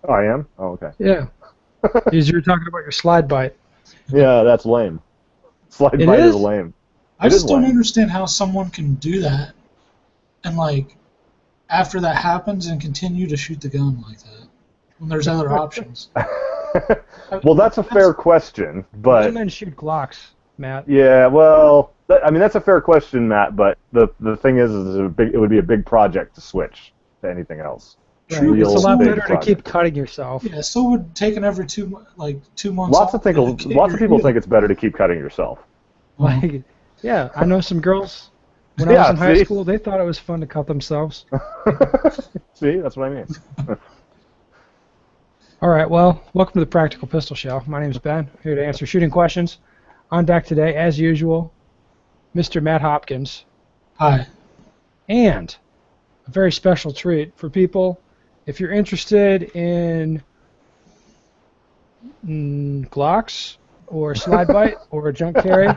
Oh, I am? Oh, okay. Yeah. Because you were talking about your slide bite. Yeah, that's lame. Slide It bite is is? lame. I It is just don't lame. understand how someone can do that and like after that happens and continue to shoot the gun like that when there's other options. Well, that's a fair question, Most but men shoot Glocks, Matt. yeah, well, I mean that's a fair question, Matt. But the thing is it would be a big project to switch to anything else. Right. True, It's a Real lot big better to project. keep cutting yourself. Yeah, so would taking every 2 months Lots of off. people, to get lots your of people heel. think it's better to keep cutting yourself. Like, yeah, I know some girls. When I was Yeah, in high see? school, they thought it was fun to cut themselves. See, that's what I mean. All right, well, welcome to the Practical Pistol Show. My name is Ben, here to answer shooting questions. On deck today, as usual, Mr. Matt Hopkins, Hi. and a very special treat for people. If you're interested in Glocks or slide bite or junk carry,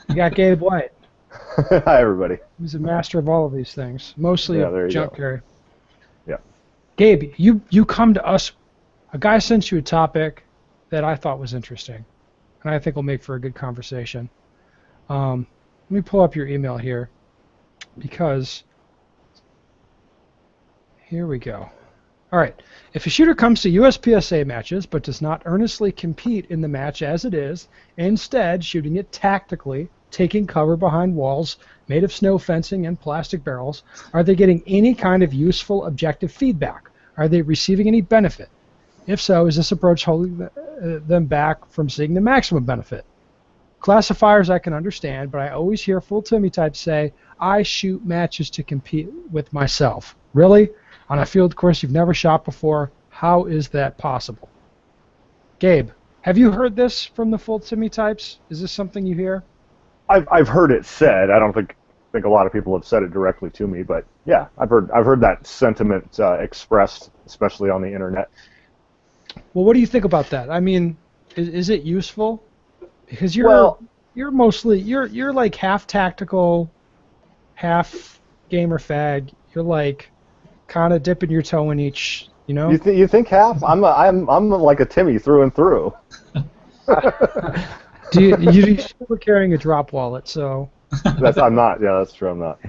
you got Gabe White. Hi, everybody. He's a master of all of these things, mostly Yeah, there you junk go. carry. Yeah. Gabe, you come to us. A guy sent you a topic that I thought was interesting, and I think will make for a good conversation. Let me pull up your email here, because here we go. All right. If a shooter comes to USPSA matches but does not earnestly compete in the match as it is, instead shooting it tactically, taking cover behind walls made of snow fencing and plastic barrels, are they getting any kind of useful objective feedback? Are they receiving any benefit? If so, is this approach holding them back from seeing the maximum benefit? Classifiers I can understand, but I always hear full Timmy types say, I shoot matches to compete with myself. Really? On a field course you've never shot before, how is that possible? Gabe, have you heard this from the full Timmy types? Is this something you hear? I've heard it said. I don't think a lot of people have said it directly to me, but yeah, I've heard that sentiment expressed, especially on the internet. Well, what do you think about that? I mean, is it useful? Because Well, you're mostly you're like half tactical, half gamer fag. You're like kind of dipping your toe in each, you know? you think half? I'm like a Timmy through and through. You're still carrying a drop wallet, so. I'm not. Yeah, that's true. I'm not.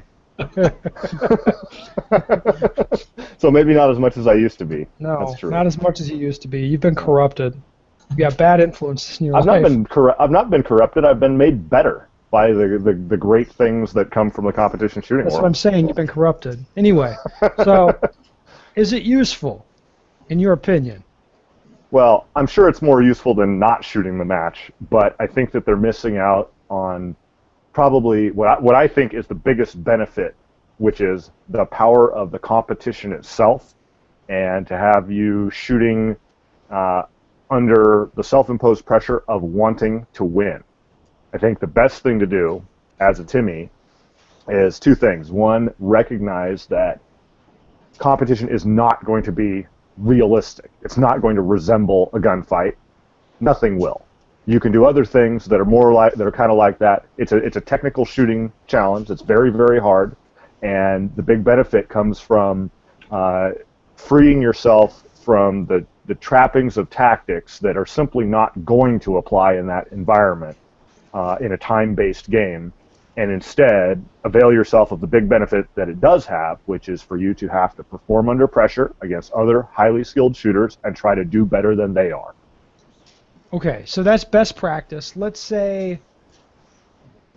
So maybe not as much as I used to be. No, That's true. not as much as you used to be. You've been corrupted. You got bad influences in your I've life. I've not been corrupted. I've been made better by the great things that come from the competition shooting That's world. what I'm saying. You've been corrupted. Anyway, so is it useful, in your opinion? Well, I'm sure it's more useful than not shooting the match, but I think that they're missing out on probably what I think is the biggest benefit, which is the power of the competition itself, and to have you shooting under the self-imposed pressure of wanting to win. I think the best thing to do as a Timmy is two things. One, recognize that competition is not going to be realistic. It's not going to resemble a gunfight. Nothing will. You can do other things that are kind of like that. It's a technical shooting challenge. It's very, very hard, and the big benefit comes from freeing yourself from the trappings of tactics that are simply not going to apply in that environment in a time-based game, and instead avail yourself of the big benefit that it does have, which is for you to have to perform under pressure against other highly skilled shooters and try to do better than they are. Okay, so that's best practice. Let's say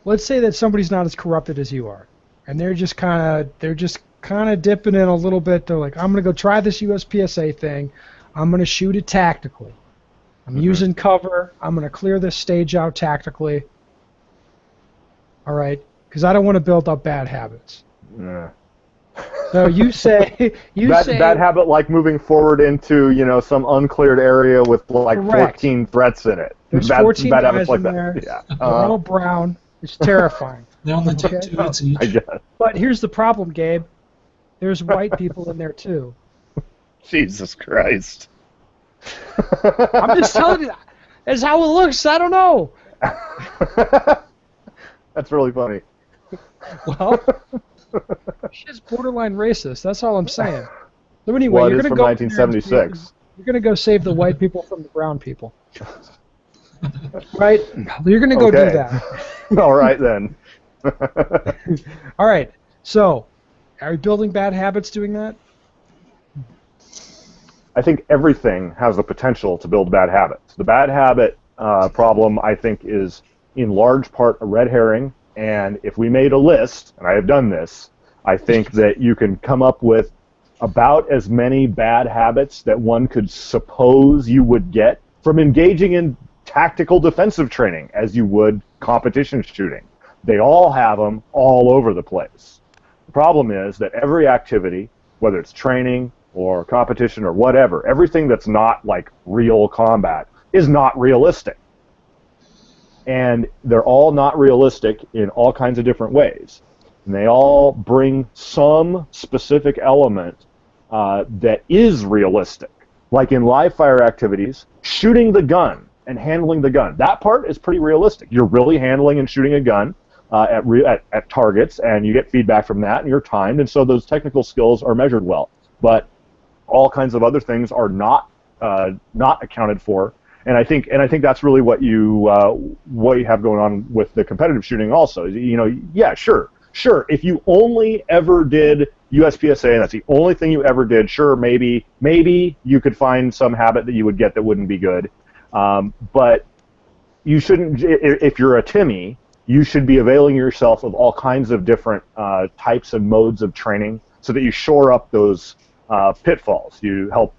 that somebody's not as corrupted as you are, and they're just kind of dipping in a little bit. They're like, I'm gonna go try this USPSA thing. I'm gonna shoot it tactically. I'm using cover. I'm gonna clear this stage out tactically. All right, because I don't want to build up bad habits. Yeah. So you say Bad habit, like moving forward into some uncleared area with like Correct. 14 threats in it. There's bad 14 bad guys habits like in that. there. Yeah. They're all brown. It's terrifying. They only took Okay. 2 hits each. I guess. But here's the problem, Gabe. There's white people in there too. Jesus Christ. I'm just telling you. That's how it looks. I don't know. That's really funny. Well, shit's borderline racist. That's all I'm saying. So anyway, Well, it you're is gonna from go in there and 1976. You're gonna go save the white people from the brown people, right? You're gonna go do Okay. that. All right then. All right. So, are you building bad habits doing that? I think everything has the potential to build bad habits. The bad habit problem, I think, is in large part a red herring. And if we made a list, and I have done this, I think that you can come up with about as many bad habits that one could suppose you would get from engaging in tactical defensive training as you would competition shooting. They all have them all over the place. The problem is that every activity, whether it's training or competition or whatever, everything that's not like real combat is not realistic. And they're all not realistic in all kinds of different ways. And they all bring some specific element that is realistic. Like in live fire activities, shooting the gun and handling the gun. That part is pretty realistic. You're really handling and shooting a gun at targets, and you get feedback from that, and you're timed, and so those technical skills are measured well. But all kinds of other things are not accounted for, and I think that's really what you have going on with the competitive shooting also. You know, yeah, sure. If you only ever did USPSA and that's the only thing you ever did, sure, maybe you could find some habit that you would get that wouldn't be good, but you shouldn't. If you're a Timmy, you should be availing yourself of all kinds of different types and modes of training so that you shore up those pitfalls. You help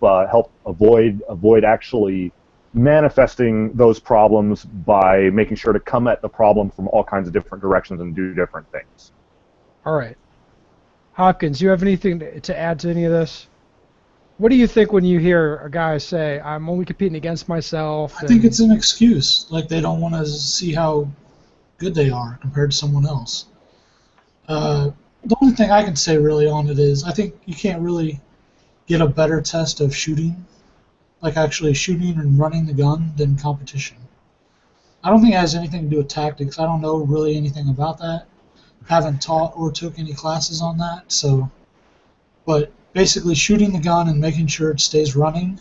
avoid actually manifesting those problems by making sure to come at the problem from all kinds of different directions and do different things. All right. Hopkins, do you have anything to add to any of this? What do you think when you hear a guy say, I'm only competing against myself? I think it's an excuse. Like, they don't want to see how good they are compared to someone else. The only thing I can say really on it is I think you can't really get a better test of shooting, like actually shooting and running the gun, than competition. I don't think it has anything to do with tactics. I don't know really anything about that. Haven't taught or took any classes on that. So, but basically shooting the gun and making sure it stays running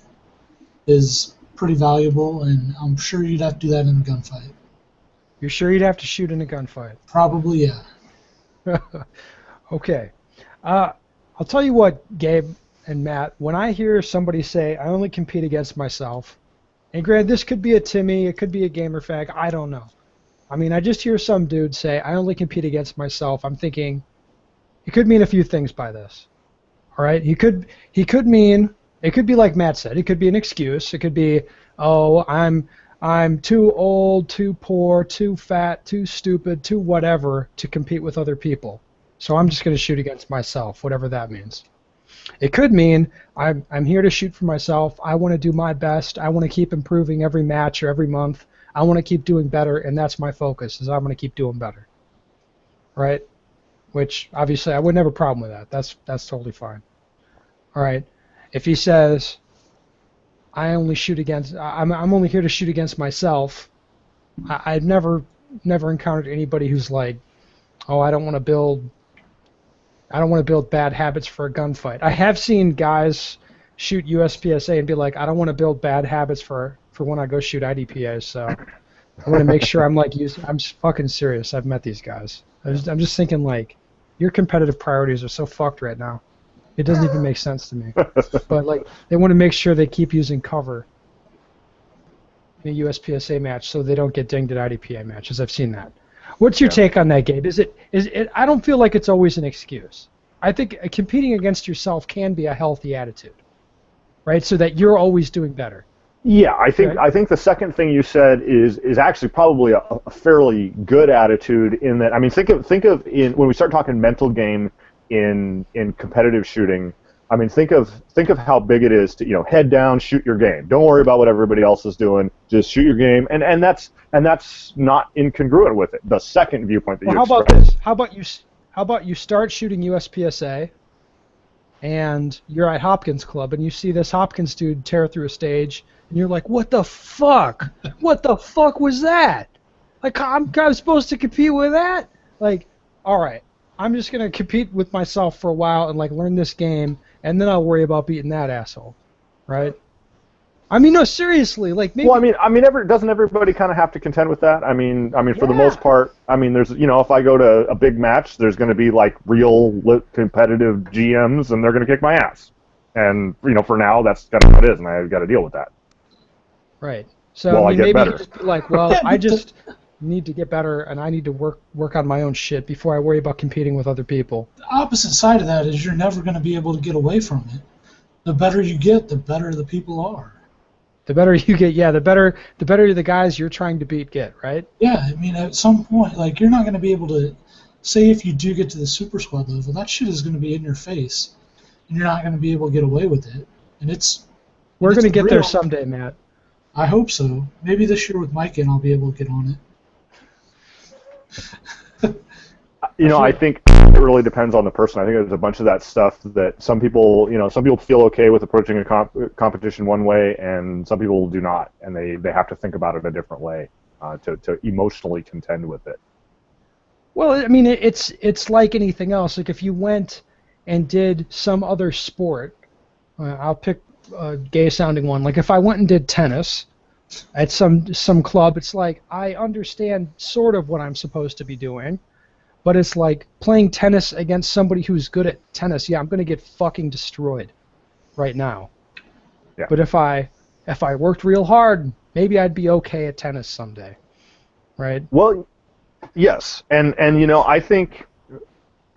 is pretty valuable, and I'm sure you'd have to do that in a gunfight. You're sure you'd have to shoot in a gunfight? Probably, yeah. Okay. I'll tell you what, Gabe and Matt, when I hear somebody say, I only compete against myself, and granted, this could be a Timmy, it could be a gamer fag, I don't know. I mean, I just hear some dude say, I only compete against myself. I'm thinking, he could mean a few things by this. All right? He could mean, it could be like Matt said, it could be an excuse. It could be, oh, I'm too old, too poor, too fat, too stupid, too whatever to compete with other people. So I'm just going to shoot against myself, whatever that means. It could mean I'm here to shoot for myself. I want to do my best. I want to keep improving every match or every month. I want to keep doing better, and that's my focus, is I'm going to keep doing better. Right? Which, obviously, I wouldn't have a problem with that. That's totally fine. All right? If he says, I'm only here to shoot against myself, I've never encountered anybody who's like, oh, I don't want to build bad habits for a gunfight. I have seen guys shoot USPSA and be like, I don't want to build bad habits for when I go shoot IDPA, so I want to make sure I'm fucking serious. I've met these guys. I'm just thinking, like, your competitive priorities are so fucked right now. It doesn't even make sense to me. But, like, they want to make sure they keep using cover in a USPSA match so they don't get dinged at IDPA matches. I've seen that. What's your take on that, Gabe? Is it? I don't feel like it's always an excuse. I think competing against yourself can be a healthy attitude, right? So that you're always doing better. Yeah, I think the second thing you said is actually probably a fairly good attitude in that. I mean, think of when we start talking mental game in competitive shooting. I mean, think of how big it is to head down, shoot your game. Don't worry about what everybody else is doing. Just shoot your game, and that's not incongruent with it. The second viewpoint that you expressed. How about this? How about you start shooting USPSA, and you're at Hopkins Club, and you see this Hopkins dude tear through a stage, and you're like, what the fuck? What the fuck was that? Like, I'm supposed to compete with that? Like, all right, I'm just gonna compete with myself for a while and like learn this game. And then I'll worry about beating that asshole, right? I mean, no, seriously, like maybe. Well, doesn't everybody kind of have to contend with that? For the Yeah. most part, there's, if I go to a big match, there's going to be like real competitive GMs, and they're going to kick my ass. And for now, that's kind of what it is, and I've got to deal with that. Right. So Well, I get maybe better. you just be like, well, I just need to get better, and I need to work on my own shit before I worry about competing with other people. The opposite side of that is you're never going to be able to get away from it. The better you get, the better the people are. The better you get, yeah, the better the guys you're trying to beat get, right? Yeah, I mean, at some point, like, you're not going to be able to say if you do get to the super squad level, that shit is going to be in your face, and you're not going to be able to get away with it. And We're going to get there real. someday, Matt. I hope so. Maybe this year with Mike and I'll be able to get on it. I think it really depends on the person. I think there's a bunch of that stuff that some people feel okay with approaching a competition one way, and some people do not, and they have to think about it a different way to emotionally contend with it. Well, I mean, it's like anything else. Like if you went and did some other sport, I'll pick a gay-sounding one. Like if I went and did tennis at some club, it's like I understand sort of what I'm supposed to be doing. But it's like playing tennis against somebody who's good at tennis. Yeah, I'm going to get fucking destroyed right now. Yeah. But if I worked real hard, maybe I'd be okay at tennis someday, right? Well, yes, and I think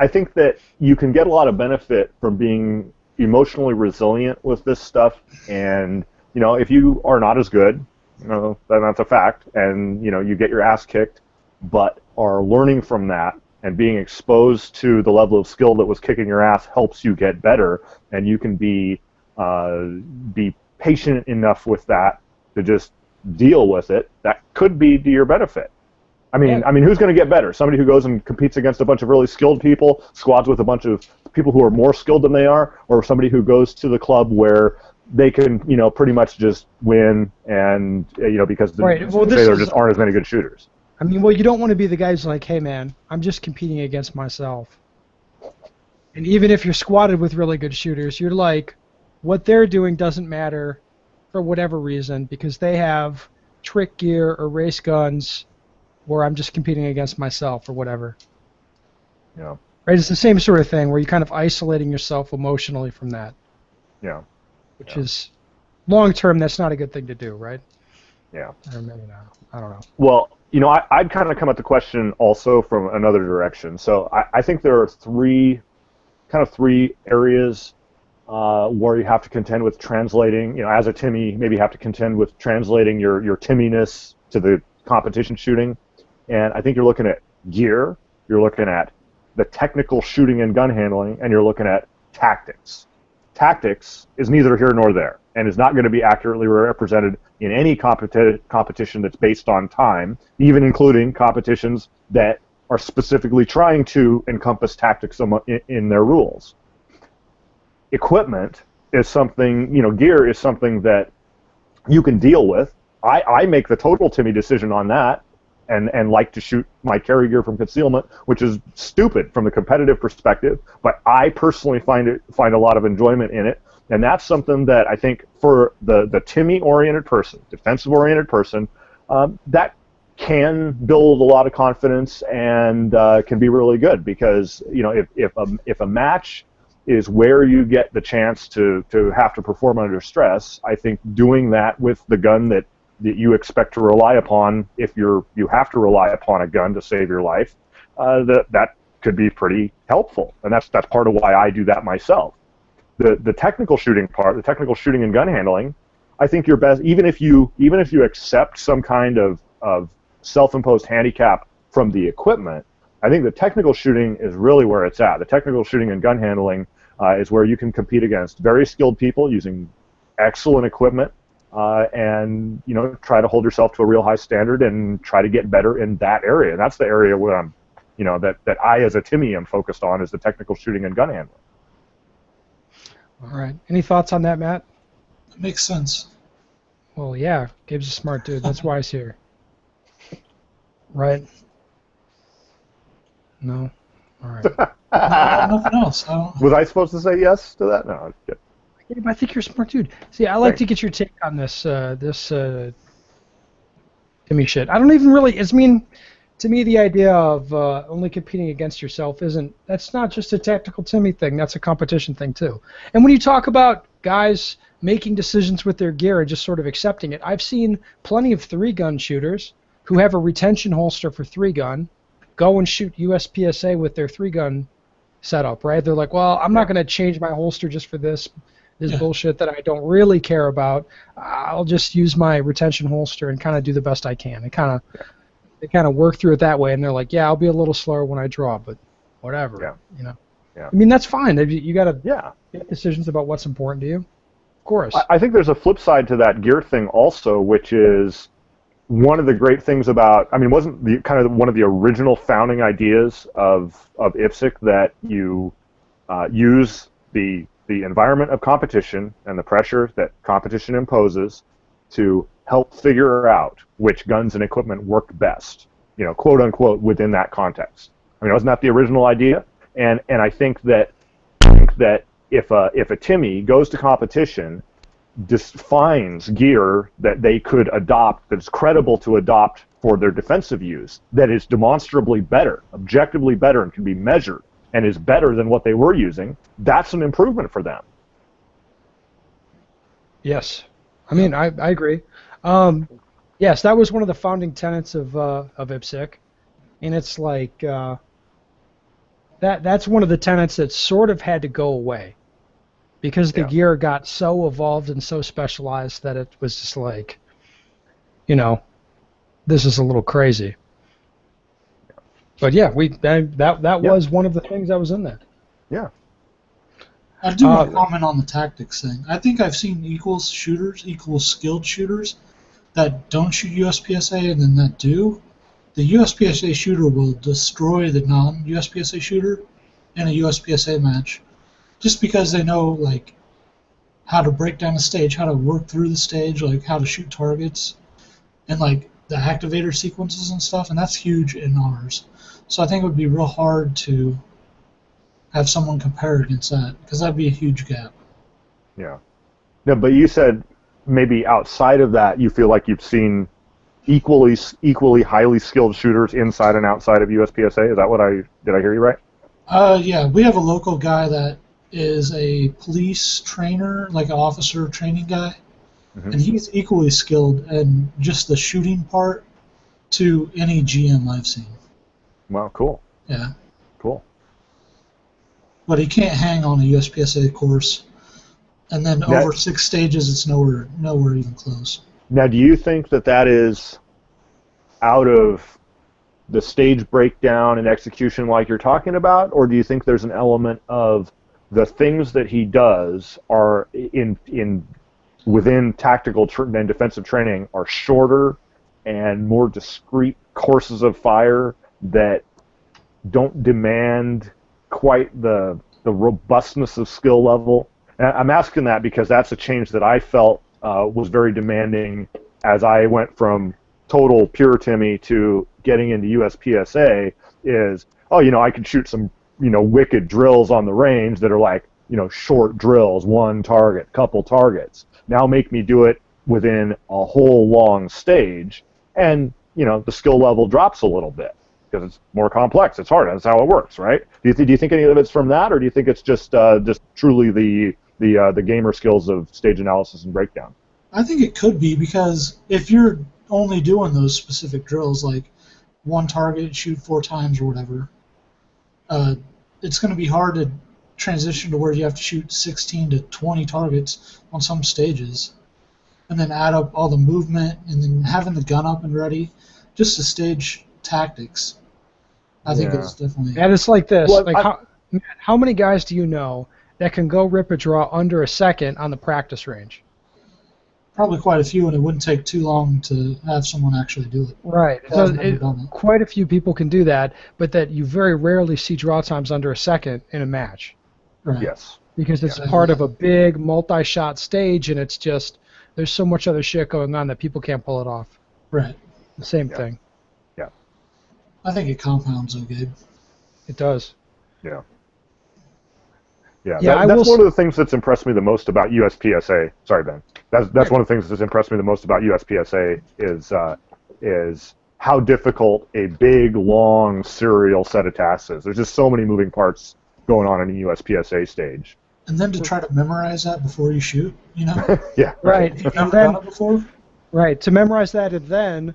that you can get a lot of benefit from being emotionally resilient with this stuff, and if you are not as good, then that's a fact, and you get your ass kicked, but are learning from that. And being exposed to the level of skill that was kicking your ass helps you get better, and you can be patient enough with that to just deal with it. That could be to your benefit. I mean, who's going to get better? Somebody who goes and competes against a bunch of really skilled people, squads with a bunch of people who are more skilled than they are, or somebody who goes to the club where they can, pretty much just win, and because right. Well, there just aren't as many good shooters. I mean, well, you don't want to be the guy who's like, hey, man, I'm just competing against myself. And even if you're squatted with really good shooters, you're like, what they're doing doesn't matter for whatever reason because they have trick gear or race guns where I'm just competing against myself or whatever. Yeah. Right? It's the same sort of thing where you're kind of isolating yourself emotionally from that. Yeah. Which is, long term, that's not a good thing to do, right? Yeah. Or maybe not. I don't know. Well, I'd kind of come at the question also from another direction. So I think there are three areas where you have to contend with translating, as a Timmy, maybe have to contend with translating your Timminess to the competition shooting. And I think you're looking at gear, you're looking at the technical shooting and gun handling, and you're looking at tactics. Tactics is neither here nor there, and is not going to be accurately represented in any competition that's based on time, even including competitions that are specifically trying to encompass tactics in their rules. Equipment is something, gear is something that you can deal with. I make the total Timmy decision on that, and like to shoot my carry gear from concealment, which is stupid from the competitive perspective, but I personally find a lot of enjoyment in it. And that's something that I think for the Timmy-oriented person, defensive-oriented person, that can build a lot of confidence and can be really good because if a match is where you get the chance to have to perform under stress, I think doing that with the gun that you expect to rely upon, if you have to rely upon a gun to save your life, that could be pretty helpful, and that's part of why I do that myself. The technical shooting part, the technical shooting and gun handling, I think you're best even if you accept some kind of self-imposed handicap from the equipment. I think the technical shooting is really where it's at. The technical shooting and gun handling is where you can compete against very skilled people using excellent equipment, and try to hold yourself to a real high standard and try to get better in that area. And that's the area where I'm, that I as a Timmy am focused on, is the technical shooting and gun handling. All right. Any thoughts on that, Matt? It makes sense. Well, yeah. Gabe's a smart dude. That's why he's here. Right? No? All right. Nothing else. Was I supposed to say yes to that? No. Yeah, but I think you're a smart dude. See, I like Right. to get your take on this Timmy shit. I don't even really. I mean, to me, the idea of only competing against yourself isn't. That's not just a tactical Timmy thing. That's a competition thing too. And when you talk about guys making decisions with their gear and just sort of accepting it, I've seen plenty of three-gun shooters who have a retention holster for three-gun go and shoot USPSA with their three-gun setup. Right? They're like, well, I'm Yeah. not going to change my holster just for this Yeah. bullshit that I don't really care about. I'll just use my retention holster and kind of do the best I can. They kind of work through it that way, and they're like, yeah, I'll be a little slower when I draw, but whatever. Yeah. You know. Yeah. I mean, that's fine. You got to Yeah. make decisions about what's important to you. Of course. I think there's a flip side to that gear thing also, which is one of the great things about. I mean, wasn't the kind of one of the original founding ideas of IPSC that you use the environment of competition and the pressure that competition imposes to help figure out which guns and equipment work best, quote unquote, within that context. I mean, wasn't that the original idea? And I think that if a Timmy goes to competition, finds gear that they could adopt, that's credible to adopt for their defensive use, that is demonstrably better, objectively better, and can be measured, and is better than what they were using, that's an improvement for them. Yes. I mean, I agree. Yes, that was one of the founding tenets of IPSC, and it's like that's one of the tenets that sort of had to go away because the gear got so evolved and so specialized that it was just like, this is a little crazy. But yeah, that was one of the things that was in there. Yeah. I do want to comment on the tactics thing. I think I've seen equal skilled shooters that don't shoot USPSA and then that do. The USPSA shooter will destroy the non-USPSA shooter in a USPSA match, just because they know like how to break down the stage, how to work through the stage, like how to shoot targets, and like the activator sequences and stuff, and that's huge in ours. So I think it would be real hard to have someone compare against that, because that'd be a huge gap. Yeah. No, but you said maybe outside of that, you feel like you've seen equally highly skilled shooters inside and outside of USPSA. Is that did I hear you right? Yeah, we have a local guy that is a police trainer, like an officer training guy, and he's equally skilled in just the shooting part to any GM I've seen. Wow, cool. Yeah. Cool. But he can't hang on a USPSA course, and then over 6 stages, it's nowhere even close. Now, do you think that is out of the stage breakdown and execution like you're talking about, or do you think there's an element of the things that he does are within tactical and defensive training are shorter and more discrete courses of fire that don't demand quite the robustness of skill level? And I'm asking that because that's a change that I felt was very demanding as I went from total pure Timmy to getting into USPSA. Is I could shoot some wicked drills on the range that are like short drills, one target, couple targets. Now make me do it within a whole long stage, and the skill level drops a little bit because it's more complex. It's hard. That's how it works, right? Do you think any of it's from that, or do you think it's just truly the gamer skills of stage analysis and breakdown? I think it could be, because if you're only doing those specific drills, like one target, shoot 4 times or whatever, it's going to be hard to transition to where you have to shoot 16 to 20 targets on some stages, and then add up all the movement, and then having the gun up and ready, just the stage tactics. I think it's definitely. And it's like this: Well, how many guys do you know that can go rip a draw under a second on the practice range? Probably quite a few, and it wouldn't take too long to have someone actually do it. Right. So quite a few people can do that, but that you very rarely see draw times under a second in a match. Right. Yes. Because it's part of a big multi-shot stage, and it's just there's so much other shit going on that people can't pull it off. Right. The same thing. Yeah. I think it compounds, though, Gabe. It does. Yeah. Yeah, Yeah, that's one of the things that's impressed me the most about USPSA. Sorry, Ben. That's one of the things that's impressed me the most about USPSA is how difficult a big, long, serial set of tasks is. There's just so many moving parts going on in a USPSA stage. And then to try to memorize that before you shoot, you know? Yeah. Right. You've never done it before? Right. To memorize that, and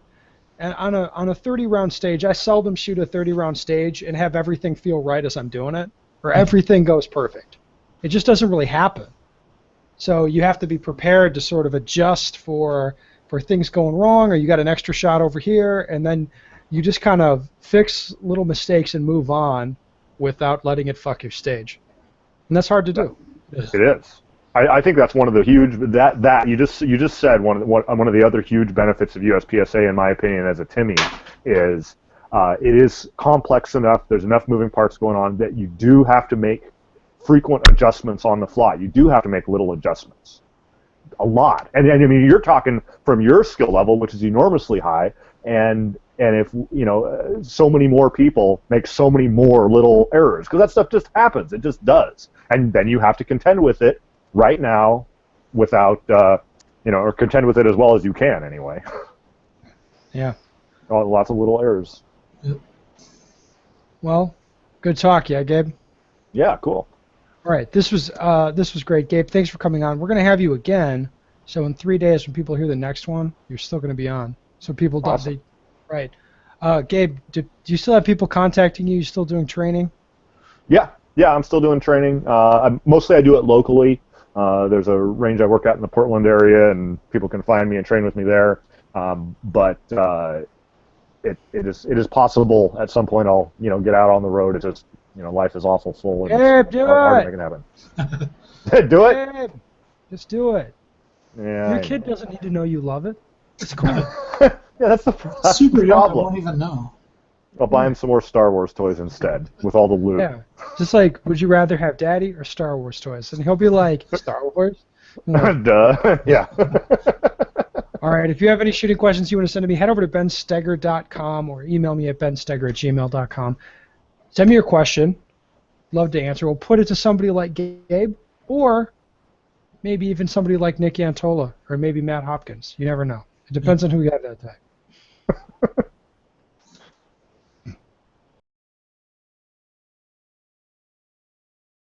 on a 30-round stage, I seldom shoot a 30-round stage and have everything feel right as I'm doing it, or everything goes perfect. It just doesn't really happen. So you have to be prepared to sort of adjust for things going wrong, or you got an extra shot over here, and then you just kind of fix little mistakes and move on without letting it fuck your stage. And that's hard to do. It is. I think that's one of the huge that you just said one of the other huge benefits of USPSA, in my opinion, as a Timmy, is it is complex enough. There's enough moving parts going on that you do have to make frequent adjustments on the fly. You do have to make little adjustments, a lot. And I mean, you're talking from your skill level, which is enormously high, and if so many more people make so many more little errors, because that stuff just happens. It just does, and then you have to contend with it right now, without or contend with it as well as you can anyway. Yeah. Lots of little errors. Yep. Well, good talk, yeah, Gabe. Yeah, cool. All right, this was great, Gabe. Thanks for coming on. We're going to have you again. So in 3 days, when people hear the next one, you're still going to be on. So people Awesome. Right. Gabe, do you still have people contacting you? You still doing training? Yeah, I'm still doing training. Mostly I do it locally. There's a range I work at in the Portland area, and people can find me and train with me there. But it is possible at some point I'll get out on the road. It's just life is awful full, and Gabe, do hard to it! make it happen. Do it. Gabe, just do it. Yeah. Your kid doesn't need to know you love it. It's cool. Yeah, that's the Super young, I problem. won't even know. I'll buy him some more Star Wars toys instead, with all the loot. Yeah. Just like, would you rather have Daddy or Star Wars toys? And he'll be like, Star Wars? Duh. Yeah. All right, if you have any shooting questions you want to send to me, head over to bensteger.com or email me at bensteger@gmail.com. Send me your question. Love to answer. We'll put it to somebody like Gabe, or maybe even somebody like Nick Antola, or maybe Matt Hopkins. You never know. It depends on who you have that day.